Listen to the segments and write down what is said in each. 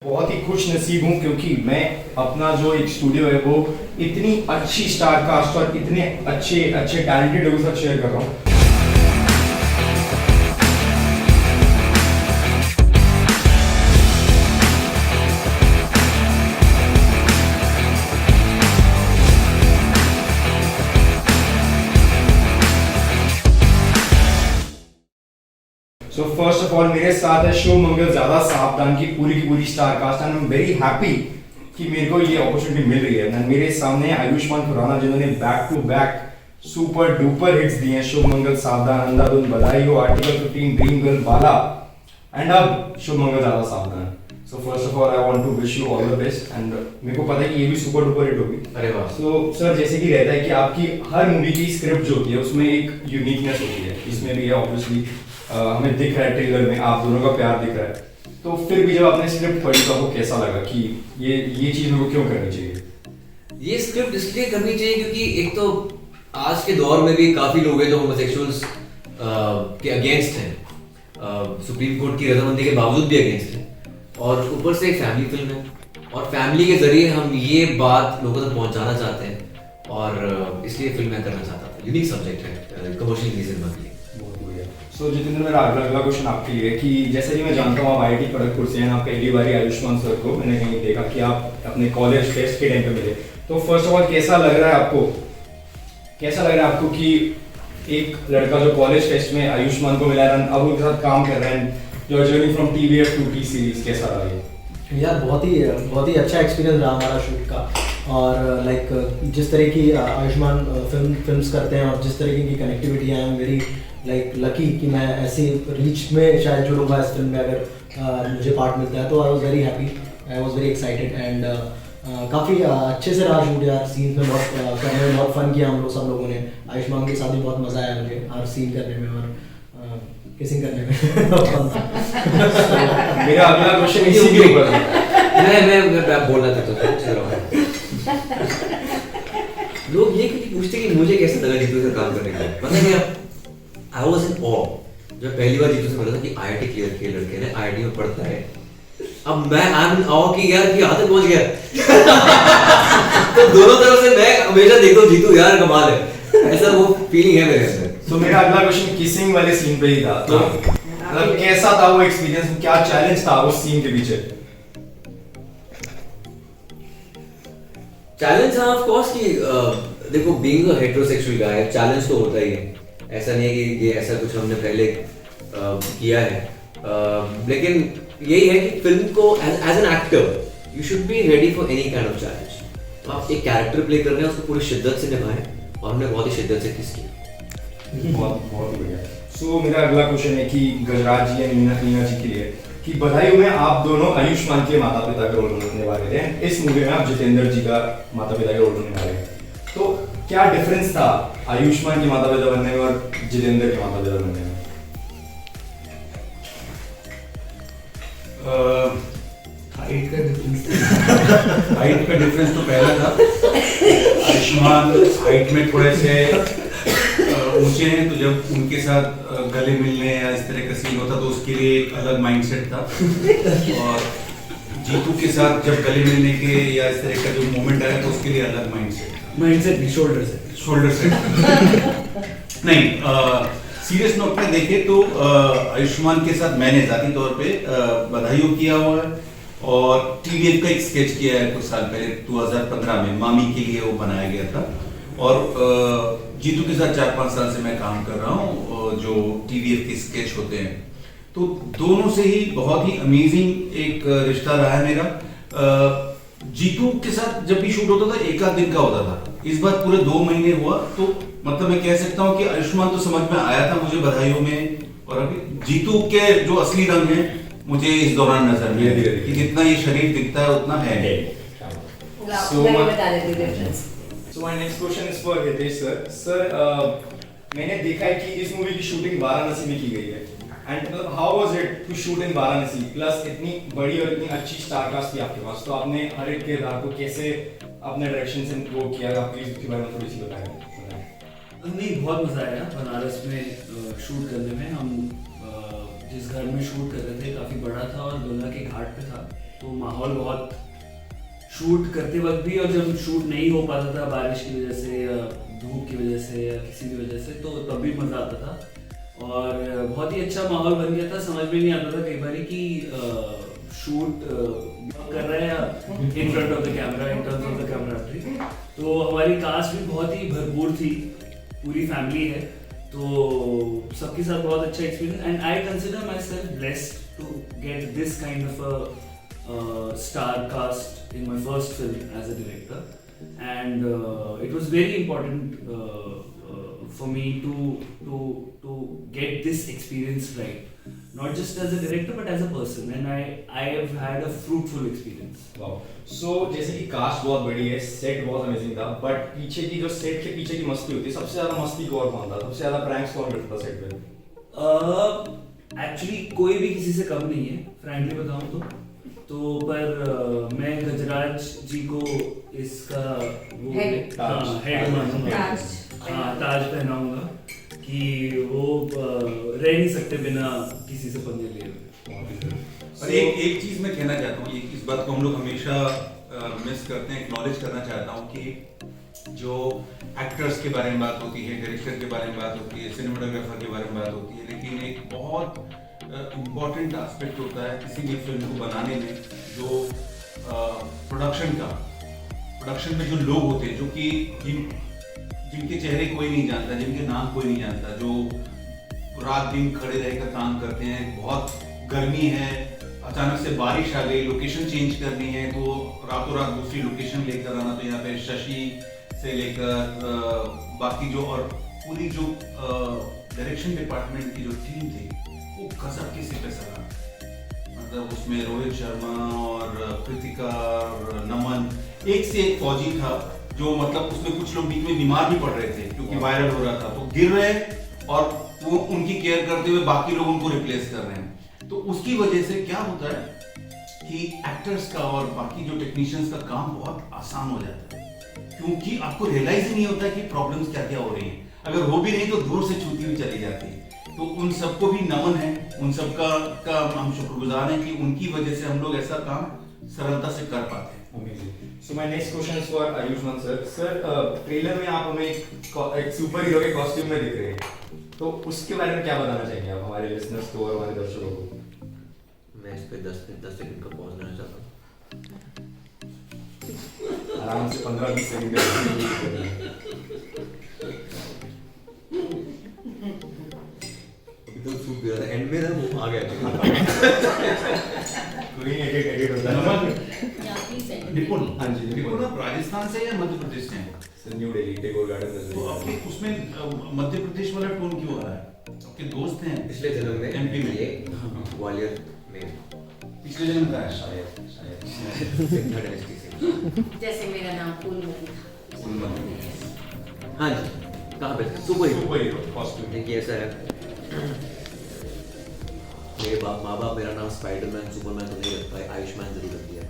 बहुत ही खुश नसीब हूँ क्योंकि मैं अपना जो एक स्टूडियो है वो इतनी अच्छी स्टार कास्ट और इतने अच्छे अच्छे टैलेंटेड लोगों के साथ शेयर कर रहा हूँ। सो फर्स्ट ऑफ ऑल मेरे साथ है शुभ मंगल ज़्यादा सावधान की पूरी star cast and I am very happy कि मेरे को ये अपॉर्चुनिटी मिल रही है। एंड मेरे सामने आयुष्मान खुराना जिन्होंने back to back super duper hits दिए हैं, Shubh Mangal, Saavdhan, Andhadhun, Badhaai Ho, Article 15, Dream Girl, Bala and अब Shubh Mangal Zyada Saavdhan. So first of all I want to wish you all the best and मेरे को पता है कि ये भी सुपर डुपर हिट होगी। अरे वाह। सो सर जैसे कि रहता है कि आपकी हर मूवी की स्क्रिप्ट जो होती है उसमें एक यूनिकनेस होती है, इसमें भी है ऑब्वियसली। हमें दिख रहा है ट्रेलर में आप दोनों का प्यार दिख रहा है, तो फिर भी जब आपने स्क्रिप्ट पढ़ी तो आपको कैसा लगा कि ये चीज मेरे को क्यों करनी चाहिए? ये स्क्रिप्ट इसलिए करनी चाहिए क्योंकि एक तो आज के दौर में भी काफी लोग हैं जो होमोसेक्सुअल्स के अगेंस्ट हैं, सुप्रीम कोर्ट की रजामंदी के बावजूद भी अगेंस्ट हैं, और ऊपर से एक फैमिली फिल्म है और फैमिली के जरिए हम ये बात लोगों तक पहुंचाना चाहते हैं और इसलिए फिल्म मैं करना चाहता था। यूनिक सब्जेक्ट है कमर्शियल सिनेमा के लिए। सो जितेंद्र, मेरा अगला क्वेश्चन आपके लिए कि जैसे कि मैं जानता हूँ आप IIT खड़गपुर से हैं, आप पहली बार आयुष्मान सर को मैंने कहीं देखा कि आप अपने कॉलेज फेस्ट के टाइम पे मिले, तो फर्स्ट ऑफ ऑल कैसा लग रहा है आपको कि एक लड़का जो कॉलेज फेस्ट में आयुष्मान को मिला है अब उनके साथ काम कर रहे हैं, जो journey from TVF to T Series, कैसा रहा ये? यार बहुत ही अच्छा एक्सपीरियंस रहा हमारा शूट का। और लाइक जिस तरह की आयुष्मान फिल्म्स करते हैं और जिस तरीके की कनेक्टिविटी है, आई एम वेरी लकी कि मैं ऐसी रीच में शायद जुड़ूंगा इस फिल्म में अगर मुझे पार्ट मिलता है। तो I was very happy, I was very excited and काफ़ी अच्छे से रहा शूट यार। सीन में बहुत करने में बहुत फन किया हम लोग सब लोगों ने। आयुष्मान के साथ भी बहुत मज़ा आया मुझे हर सीन करने में और किसिंग करने में फन था। मेरा अगला क्वेश्चन इसी के ऊपर है। मैं बोलना चाहता हूँ लोग ये क्यों पूछते कि मुझे कैसे लगा जीतू से काम करने का, मतलब क्या आई वाज इन ऑ जब पहली बार जीतू से मिला था कि IIT क्लियर किए लड़के ने, IIT में पढ़ता है। अब मैं आई एम इन ऑ कि यार कि यहाँ तक पहुंच गया। तो दोनों तरफ से मैं हमेशा देखता हूँ जीतू यार कमाल है, ऐसा वो फीलिंग है मेरे अंदर। तो मेरा अगला क्वेश्चन किसिंग वाले सीन पे ही था, तो मतलब कैसा था वो एक्सपीरियंस, क्या चैलेंज था उस सीन के पीछे? चैलेंज था ऑफ कोर्स कि देखो being a heterosexual guy challenge तो होता ही है, ऐसा नहीं है कि ये ऐसा कुछ हमने पहले किया है, लेकिन यही है कि फिल्म को as an actor you should be ready for any kind of challenge. आप एक कैरेक्टर प्ले कर रहे हैं उसको पूरी शिद्दत से निभाएं और हमने बहुत ही शिद्दत से किस किया। बहुत ही बढ़िया। सो मेरा अगला क्वेश्चन है कि गजराज जी या नीना जी के लिए कि बधाई में आप दोनों आयुष्मान के माता पिता का रोल निभा रहे थे, इस मूवी में आप जितेंद्र जी का माता पिता का रोल निभा रहे हैं, तो क्या डिफरेंस था आयुष्मान के माता पिता बनने में और जितेंद्र के माता पिता बनने में? हाइट का डिफरेंस तो पहला था। आयुष्मान हाइट में थोड़े से ऊंचे हैं, तो जब उनके साथ गले मिलने या इस तरह का सीन होता तो उसके लिए एक अलग माइंडसेट था, और जीतू के साथ जब गले मिलने के या इस तरह का जो मोमेंट आया तो उसके लिए अलग माइंडसेट नहीं, शोल्डर से नहीं। सीरियस नोट पे देखे तो आयुष्मान के साथ मैंने जाती तौर पे बधाइयों किया हुआ है और TVF का एक स्केच किया है कुछ साल पहले 2015 में, मामी के लिए वो बनाया गया था, और जीतू के साथ 4-5 साल से मैं काम कर रहा हूँ जो TVF के स्केच होते हैं, तो दोनों से ही बहुत ही अमेजिंग एक रिश्ता रहा है मेरा। जीतू के साथ जब भी शूट होता था 1 आध दिन का होता था, इस बार पूरे 2 महीने हुआ, तो मतलब मैं कह सकता हूँ कि आयुष्मान तो समझ में आया था मुझे बधाइयों में, और अभी जीतू के जो असली रंग है मुझे इस दौरान नजर में कि जितना ये शरीर दिखता है उतना है। So my next question is for Hitesh sir. Sir, मैंने देखा है कि इस मूवी की शूटिंग वाराणसी में की गई है, एंड मतलब how was it to shoot in Varanasi, plus इतनी बड़ी और इतनी अच्छी स्टार कास्ट थी आपके पास, तो आपने हर एक किरदार को कैसे अपने डायरेक्शन से वो किया, आप प्लीज उसके बारे में थोड़ी सी बताएं। नहीं, बहुत मज़ा आया बनारस में शूट करने में। हम जिस घर में शूट कर रहे थे काफ़ी बड़ा था और गंगा के घाट पे था, तो माहौल बहुत शूट करते वक्त भी, और जब शूट नहीं हो पाता था बारिश की वजह से या धूप की वजह से या किसी भी वजह से, तो तब भी मज़ा आता था और बहुत ही अच्छा माहौल बन गया था। समझ में नहीं आता था कई बार कि शूट कर रहे हैं या in front of the camera, in terms of the camera. तो हमारी कास्ट भी बहुत ही भरपूर थी, पूरी फैमिली है, तो सबके साथ बहुत अच्छा experience, and I consider myself blessed to get this kind of a star cast in my first film as a director, and it was very important for me to get this experience right, not just as a director but as a person, and I have had a fruitful experience. Wow. So जैसे कि cast बहुत बड़ी है, set बहुत amazing था, but पीछे की जो सेट के पीछे की मस्ती होती है, सबसे ज्यादा मस्ती कौन था, सबसे ज्यादा प्रैंक्स कौन करता था सेट पे? एक्चुअली कोई भी किसी से कम नहीं है, फ्रैंकली बताऊं तो पर मैं गजराज जी को इसका वो हेड मानूंगा, ताज पहनाऊंगा कि वो रह नहीं सकते बिना किसी से पंगे लिए हुए। और एक चीज मैं कहना चाहता हूँ, इस बात को हम लोग हमेशा मिस करते हैं, एक्नॉलेज करना चाहता हूँ कि जो एक्टर्स के बारे में बात होती है, डायरेक्टर के बारे में बात होती है, सिनेमाटोग्राफर के बारे में बात होती है, लेकिन एक बहुत इम्पॉर्टेंट एस्पेक्ट होता है किसी भी फिल्म को बनाने में, जो प्रोडक्शन में जो लोग होते हैं, जो कि जिनके चेहरे कोई नहीं जानता, जिनके नाम कोई नहीं जानता, जो रात दिन खड़े रहकर काम करते हैं। बहुत गर्मी है, अचानक से बारिश आ गई, लोकेशन चेंज करनी है, तो रातों रात दूसरी लोकेशन लेकर आना। तो यहाँ पे शशि से लेकर बाकी जो और पूरी जो डायरेक्शन डिपार्टमेंट की जो टीम थी, वो गजब की सिपहसालार, मतलब उसमें रोहित शर्मा और कृतिका और नमन, एक से एक फौजी था, जो मतलब उसमें कुछ लोग बीच में बीमार भी पड़ रहे थे क्योंकि वायरल हो रहा था, तो गिर रहे और वो उनकी केयर करते हुए बाकी लोग उनको रिप्लेस कर रहे हैं। तो उसकी वजह से क्या होता है कि एक्टर्स का और बाकी जो टेक्नीशियंस का काम बहुत आसान हो जाता है, क्योंकि आपको रियलाइज ही नहीं होता कि प्रॉब्लम्स क्या क्या हो रही हैं। अगर हो भी नहीं तो दूर से छूती हुई चली जाती है। तो उन सबको भी नमन है, उन सबका हम शुक्रगुजार हैं कि उनकी वजह से हम लोग ऐसा काम सरलता से कर पाते हैं। So my next question is for Ayushmann sir. Sir, trailer में आप हमें एक सुपर हीरो के कॉस्ट्यूम में दिख रहे हैं, तो उसके बारे में क्या बताना चाहेंगे आप हमारे लिसनर्स को और हमारे दर्शकों को? मैं इस पे 10 सेकंड का पॉज लेना चाहता हूँ। आराम से 15-20 सेकंड का तो सूख गया था एंड में ना, वो आ गया कोई एडिट होता है। निपुण, हाँ जी, निपुण आप राजस्थान से या मध्य प्रदेश से हैं? Sir new Delhi Tagore garden. तो आपके उसमें मध्य प्रदेश वाला टोन क्यों आ रहा है? आपके दोस्त हैं पिछले जन्म में एमपी में, ये ग्वालियर में पिछले जन्म का है शायद सिंधा डायनेस्टी से। जैसे मेरा नाम फूलमती था। हाँ जी, कहाँ पे थे? Super hero costume. देखिए ऐसा है, मेरे माँ बाप मेरा नाम स्पाइडरमैन सुपरमैन तो नहीं रख पाए, आयुष्मान जरूर रख दिया।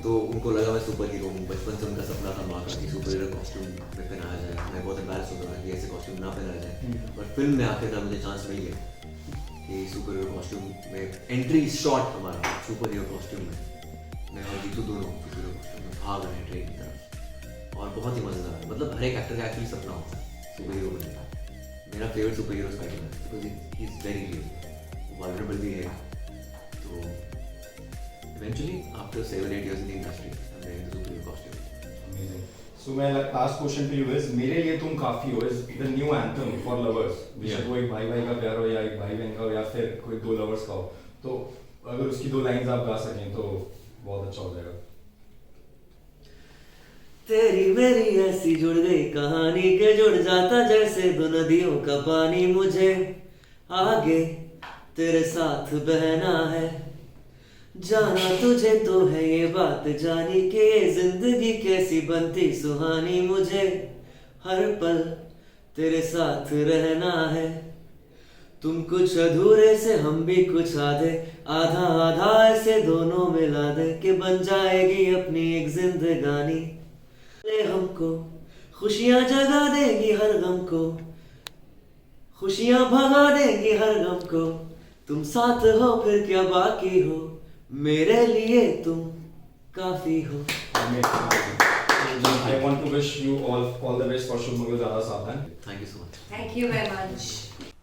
तो उनको लगा मैं सुपर हीरो हूँ, बचपन से उनका सपना था माँ का कि सुपर हीरो कॉस्ट्यूम में पहनाया जाए। मैं बहुत एम्बैरेस होता था कि ऐसे कॉस्ट्यूम ना पहनाया जाए, पर फिल्म में आखिरकार मुझे चांस मिल गया कि सुपर हीरो कॉस्ट्यूम में एंट्री शॉट हमारा सुपर हीरो कॉस्ट्यूम में, मैं और जीतू दोनों सुपर हीरो कॉस्ट्यूम में भाग रहे हैं ट्रेन की तरफ, और बहुत ही मजेदार। मतलब हर एक एक्टर का एक्चुअली सपना होता है सुपर हीरो बनने का। मेरा favourite super hero Spiderman, because he is very real, vulnerable भी है। तो eventually after 7-8 years in the industry I'm wearing the super hero costume. Amazing. So my last question to you is, मेरे लिए तुम काफी हो is the new anthem for lovers. बेशक वो एक भाई भाई का प्यार हो या एक भाई बहन का हो या फिर कोई दो lovers का हो, तो अगर उसकी 2 लाइंस आप गा सकें तो बहुत अच्छा हो जाएगा। तेरी मेरी ऐसी जुड़ गई कहानी के जुड़ जाता जैसे दो नदियों का पानी, मुझे आगे तेरे साथ बहना है, जाना तुझे तो है ये बात जानी के जिंदगी कैसी बनती सुहानी, मुझे हर पल तेरे साथ रहना है, तुम कुछ अधूरे से हम भी कुछ आधे, आधा आधा ऐसे दोनों मिला दे कि बन जाएगी अपनी एक जिंदगानी, ले हमको खुशियां जगा देंगी हर गम को, खुशियां भगा देंगी हर गम को, तुम साथ हो फिर क्या बाकी हो, मेरे लिए तुम काफी हो। I want to wish you all the best for Shubh Mangal Zyada Saavdhan. Thank you so much. Thank you very much.